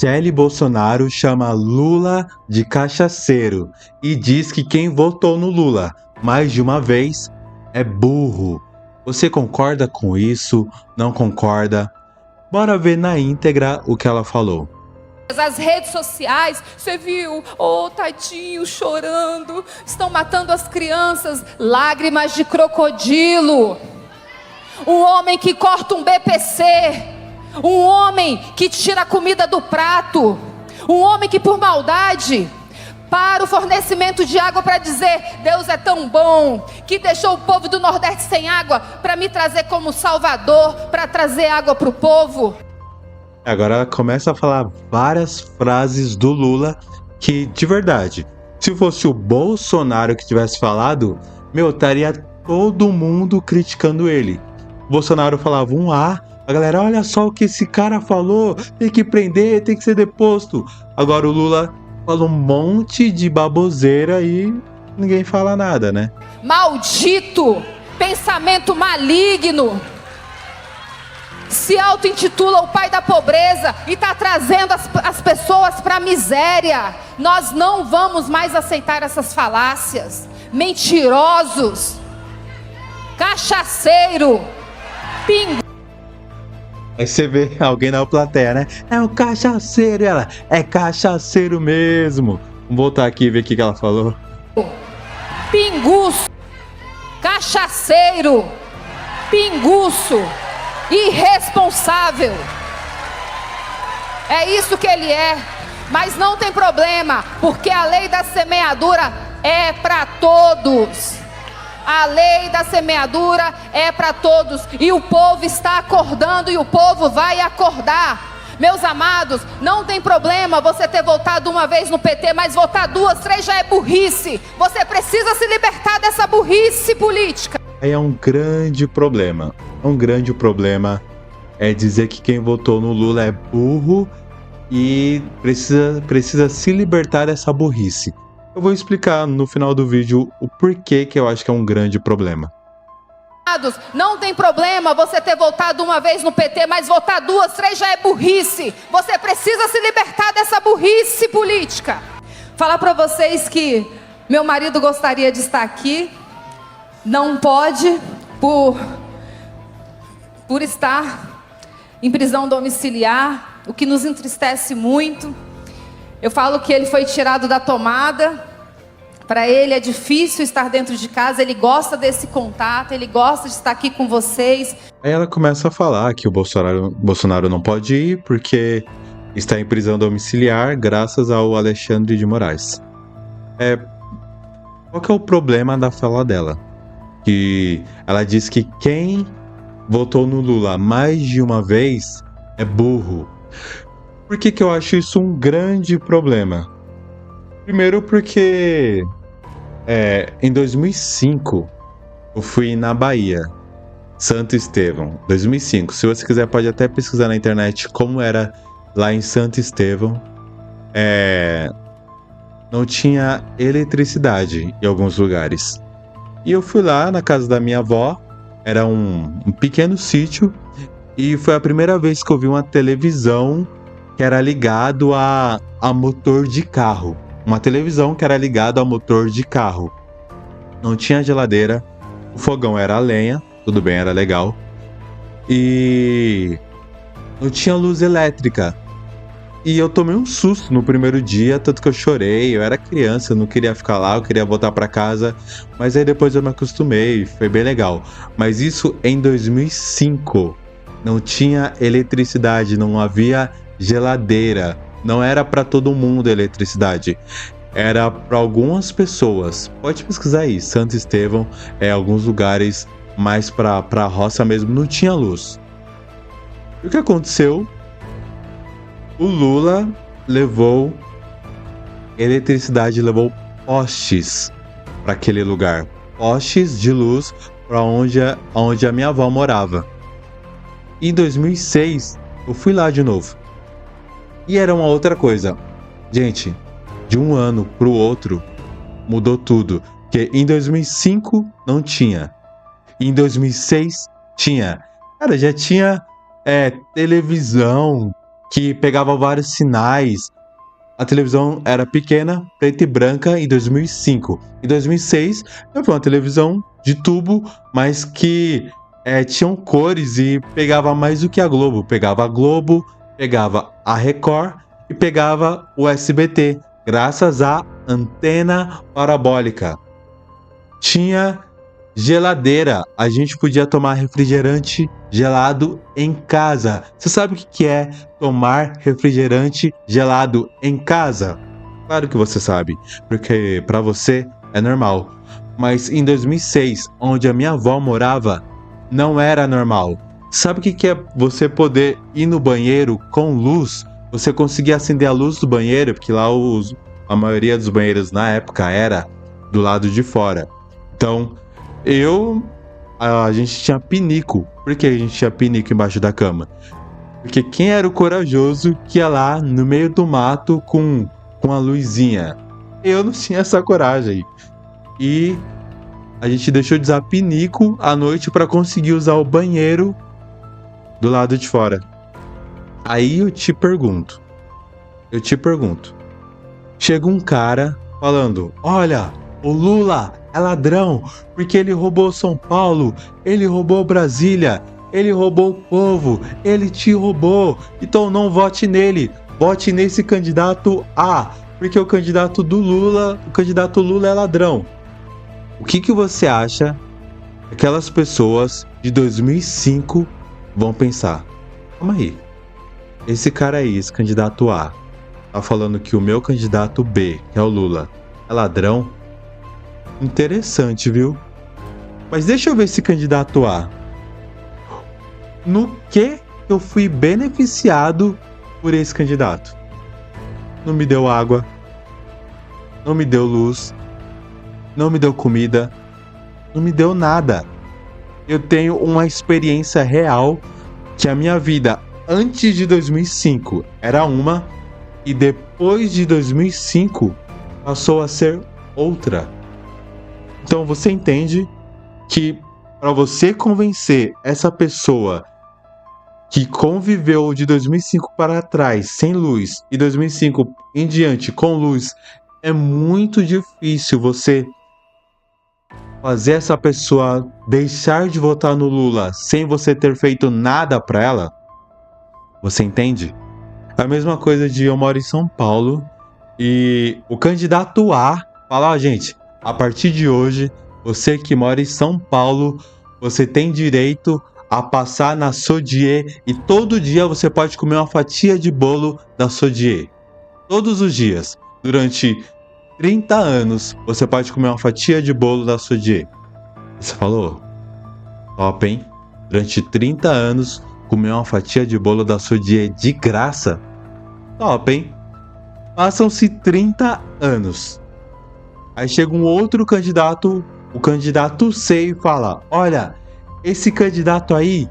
Michele Bolsonaro chama Lula de cachaceiro e diz que quem votou no Lula mais de uma vez é burro. Você concorda com isso? Não concorda? Bora ver na íntegra o que ela falou. As redes sociais, você viu? Oh, tadinho, chorando. Estão matando as crianças. Lágrimas de crocodilo. Um homem que corta um BPC. Um homem que tira a comida do prato. Um homem que por maldade para o fornecimento de água para dizer: Deus é tão bom, que deixou o povo do Nordeste sem água para me trazer como salvador, para trazer água para o povo. Agora ela começa a falar várias frases do Lula que, de verdade, se fosse o Bolsonaro que tivesse falado, estaria todo mundo criticando ele. O Bolsonaro falava um A, a galera, olha só o que esse cara falou, tem que prender, tem que ser deposto. Agora o Lula fala um monte de baboseira e ninguém fala nada, né? Maldito, pensamento maligno. Se auto-intitula o pai da pobreza e está trazendo as pessoas para a miséria. Nós não vamos mais aceitar essas falácias. Mentirosos, cachaceiro, pingo. Aí você vê alguém na plateia, né? É um cachaceiro, ela é cachaceiro mesmo. Vamos voltar aqui e ver o que ela falou. Pinguço, cachaceiro, pinguço, irresponsável. É isso que ele é. Mas não tem problema, porque a lei da semeadura é para todos. A lei da semeadura é para todos. E o povo está acordando e o povo vai acordar. Meus amados, não tem problema você ter votado uma vez no PT, mas votar duas, três já é burrice. Você precisa se libertar dessa burrice política. Aí é um grande problema. Um grande problema é dizer que quem votou no Lula é burro e precisa se libertar dessa burrice. Eu vou explicar no final do vídeo o porquê que eu acho que é um grande problema. Não tem problema você ter votado uma vez no PT, mas votar duas, três já é burrice. Você precisa se libertar dessa burrice política. Falar para vocês que meu marido gostaria de estar aqui, não pode por estar em prisão domiciliar, o que nos entristece muito. Eu falo que ele foi tirado da tomada. Para ele é difícil estar dentro de casa, ele gosta desse contato, ele gosta de estar aqui com vocês. Aí ela começa a falar que o Bolsonaro não pode ir porque está em prisão domiciliar graças ao Alexandre de Moraes. Qual que é o problema da fala dela? Que ela diz que quem votou no Lula mais de uma vez é burro. Por que que eu acho isso um grande problema? Primeiro porque em 2005 eu fui na Bahia, Santo Estevão, 2005. Se você quiser pode até pesquisar na internet como era lá em Santo Estevão. Não tinha eletricidade em alguns lugares. E eu fui lá na casa da minha avó, era um pequeno sítio, e foi a primeira vez que eu vi uma televisão que era ligado a motor de carro. Uma televisão que era ligada a motor de carro. Não tinha geladeira, o fogão era a lenha, tudo bem, era legal. E não tinha luz elétrica. E eu tomei um susto no primeiro dia, tanto que eu chorei, eu era criança, eu não queria ficar lá, eu queria voltar para casa. Mas aí depois eu me acostumei, foi bem legal. Mas isso em 2005. Não tinha eletricidade, não havia geladeira. Não era para todo mundo a eletricidade. Era para algumas pessoas. Pode pesquisar aí, Santo Estevão, alguns lugares mais para a roça mesmo, não tinha luz. E o que aconteceu? O Lula levou eletricidade, levou postes para aquele lugar. Postes de luz para onde a minha avó morava. Em 2006, eu fui lá de novo. E era uma outra coisa. Gente, de um ano pro outro, mudou tudo. Porque em 2005 não tinha. Em 2006 tinha. Cara, já tinha televisão, que pegava vários sinais. A televisão era pequena, preta e branca em 2005. Em 2006, eu vi uma televisão de tubo, mas que tinham cores e pegava mais do que a Globo. Pegava a Globo, pegava a Record e pegava o SBT, graças à antena parabólica. Tinha geladeira, a gente podia tomar refrigerante gelado em casa. Você sabe o que é tomar refrigerante gelado em casa? Claro que você sabe, porque para você é normal. Mas em 2006, onde a minha avó morava, não era normal. Sabe o que é você poder ir no banheiro com luz? Você conseguia acender a luz do banheiro, porque lá a maioria dos banheiros na época era do lado de fora. Então, a gente tinha pinico. Por que a gente tinha pinico embaixo da cama? Porque quem era o corajoso que ia lá no meio do mato com a luzinha? Eu não tinha essa coragem. E a gente deixou de usar pinico à noite para conseguir usar o banheiro do lado de fora. Aí eu te pergunto. Chega um cara falando: olha, o Lula é ladrão, porque ele roubou São Paulo, ele roubou Brasília, ele roubou o povo, ele te roubou, então não vote nele, vote nesse candidato A, porque o candidato Lula é ladrão. O que você acha que aquelas pessoas de 2005 vão pensar? Calma aí, esse cara aí, esse candidato A, tá falando que o meu candidato B, que é o Lula, é ladrão? Interessante, viu? Mas deixa eu ver esse candidato A. No que eu fui beneficiado por esse candidato? Não me deu água, não me deu luz, não me deu comida, não me deu nada. Eu tenho uma experiência real que a minha vida antes de 2005 era uma e depois de 2005 passou a ser outra. Então você entende que para você convencer essa pessoa que conviveu de 2005 para trás sem luz e 2005 em diante com luz, é muito difícil você fazer essa pessoa deixar de votar no Lula sem você ter feito nada para ela. Você entende? A mesma coisa de eu moro em São Paulo e o candidato A fala: gente, a partir de hoje, você que mora em São Paulo, você tem direito a passar na Sodier e todo dia você pode comer uma fatia de bolo da Sodier. Todos os dias, durante 30 anos, você pode comer uma fatia de bolo da Sodier. Você falou? Top, hein? Durante 30 anos, comer uma fatia de bolo da Sodier de graça? Top, hein? Passam-se 30 anos. Aí chega um outro candidato, o candidato C, e fala: olha, esse candidato aí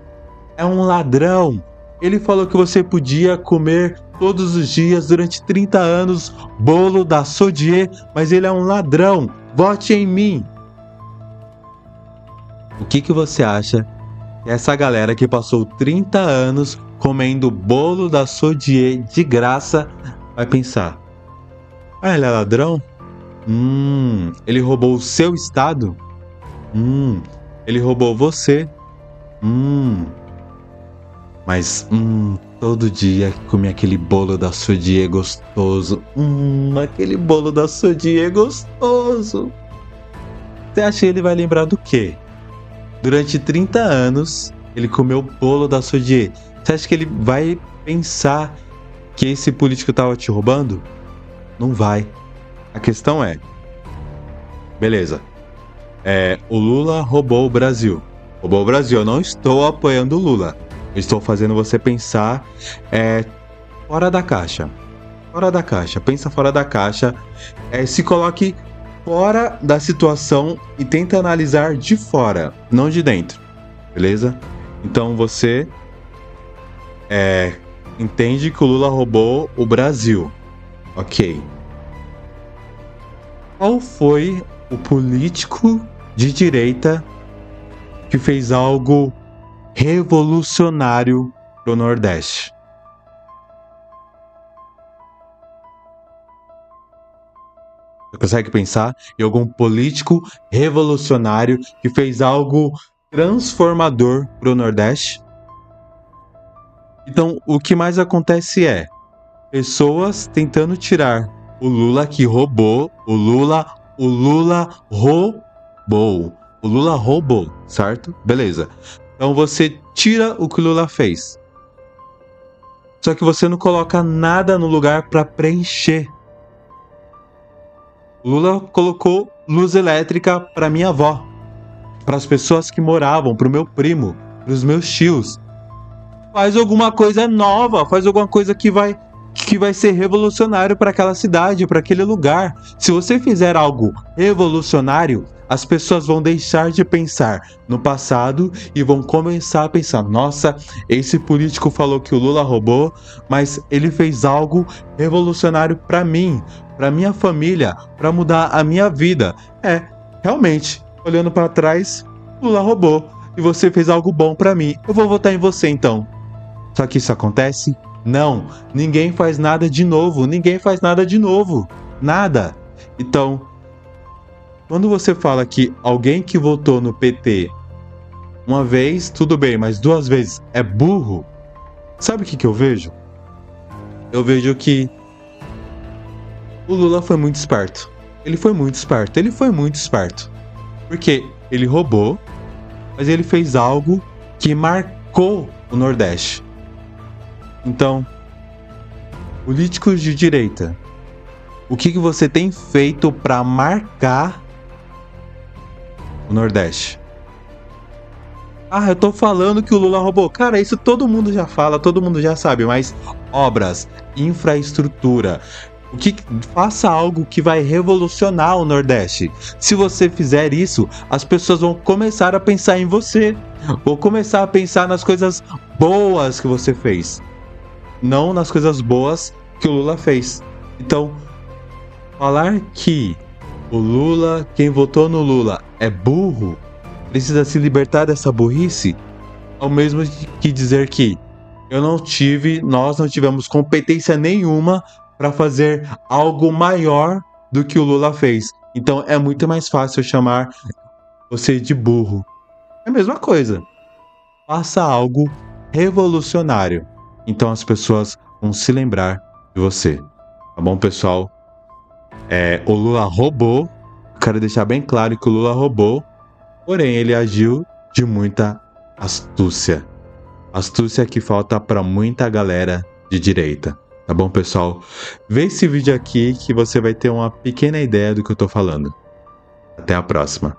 é um ladrão. Ele falou que você podia comer todos os dias durante 30 anos bolo da Sodier, mas ele é um ladrão. Vote em mim. O que você acha que essa galera que passou 30 anos comendo bolo da Sodier de graça vai pensar? Ah, ele é ladrão? Ele roubou o seu estado? Ele roubou você? Mas todo dia comer aquele bolo da Sodier gostoso. Aquele bolo da Sodier gostoso. Você acha que ele vai lembrar do quê? Durante 30 anos ele comeu bolo da Sodier. Você acha que ele vai pensar que esse político estava te roubando? Não vai. A questão é, beleza, o Lula roubou o Brasil. Roubou o Brasil. Eu não estou apoiando o Lula. Eu estou fazendo você pensar fora da caixa. Fora da caixa. Pensa fora da caixa. Se coloque fora da situação e tenta analisar de fora, não de dentro. Beleza? Então você entende que o Lula roubou o Brasil. Ok. Qual foi o político de direita que fez algo revolucionário pro Nordeste? Você consegue pensar em algum político revolucionário que fez algo transformador para o Nordeste? Então, o que mais acontece é pessoas tentando tirar o Lula que roubou, o Lula roubou, o Lula roubou, certo? Beleza. Então você tira o que o Lula fez. Só que você não coloca nada no lugar para preencher. O Lula colocou luz elétrica para minha avó, para as pessoas que moravam, para o meu primo, para os meus tios. Faz alguma coisa nova, faz alguma coisa que vai ser revolucionário para aquela cidade, para aquele lugar. Se você fizer algo revolucionário, as pessoas vão deixar de pensar no passado e vão começar a pensar: nossa, esse político falou que o Lula roubou, mas ele fez algo revolucionário para mim, para minha família, para mudar a minha vida. Realmente, olhando para trás, Lula roubou e você fez algo bom para mim. Eu vou votar em você então. Só que isso acontece? Não, ninguém faz nada de novo, nada. Então, quando você fala que alguém que votou no PT uma vez, tudo bem, mas 2 vezes é burro, sabe o que eu vejo? Eu vejo que o Lula foi muito esperto. Ele foi muito esperto. Porque ele roubou, mas ele fez algo que marcou o Nordeste. Então, políticos de direita, o que você tem feito para marcar o Nordeste? Eu tô falando que o Lula roubou. Cara, isso todo mundo já fala, todo mundo já sabe, mas obras, infraestrutura, faça algo que vai revolucionar o Nordeste. Se você fizer isso, as pessoas vão começar a pensar em você, vão começar a pensar nas coisas boas que você fez, não nas coisas boas que o Lula fez. Então, falar que o Lula, quem votou no Lula é burro, precisa se libertar dessa burrice, é o mesmo que dizer que nós não tivemos competência nenhuma para fazer algo maior do que o Lula fez. Então é muito mais fácil chamar você de burro. É a mesma coisa. Faça algo revolucionário. Então as pessoas vão se lembrar de você. Tá bom, pessoal? O Lula roubou. Quero deixar bem claro que o Lula roubou. Porém, ele agiu de muita astúcia. Astúcia que falta para muita galera de direita. Tá bom, pessoal? Vê esse vídeo aqui que você vai ter uma pequena ideia do que eu tô falando. Até a próxima.